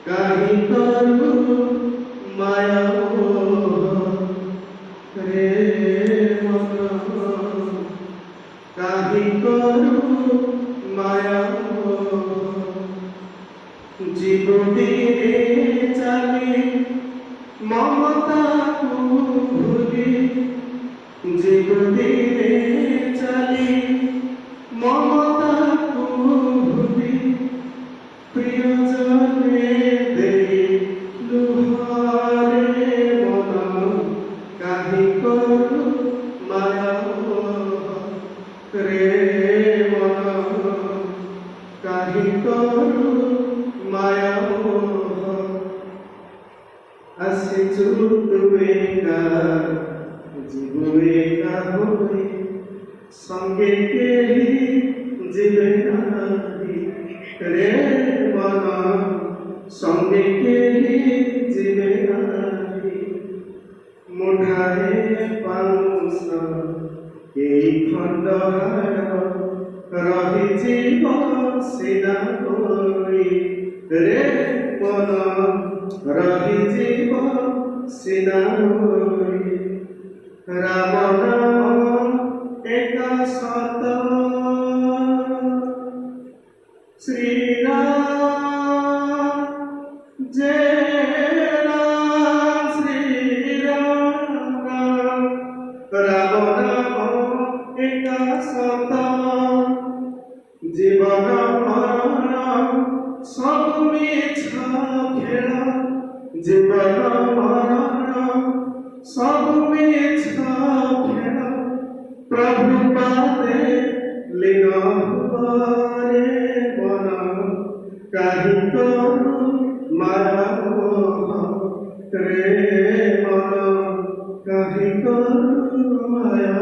কাহি করু মায়া রে মন, কাহি করু মায়া জীবনে চালি মমতা ভুলি, জীবনে চালি মমতা ভুলি, প্রিয়জনে দেই লুহারে মন, কাহি করু মায়া রে মন, কাহি করু মায়া। আসিছু তুমি না জীবনে না হই, সঙ্গে কেহি জীবে নাহি রে মন, সঙ্গে কেহি জীবে নাহি। মুঠায়ে পাউছ এই খণ্ডহাড়, রহিଯିବ ସିନା ହୋଇ রে মন, রহিଯିବ সিনা হোই। রাম নাম এক সত, শ্রীরাম জয় রাম, শ্রীরাম রাম। রাম নাম এক সত, জীবন মরণ সব মিছা খেল, জীবন মরণ সব মিছা খেল। প্রভু পাদে লীন রে মন, কাহি করু মায়া রে মন, কাহি করু মায়া।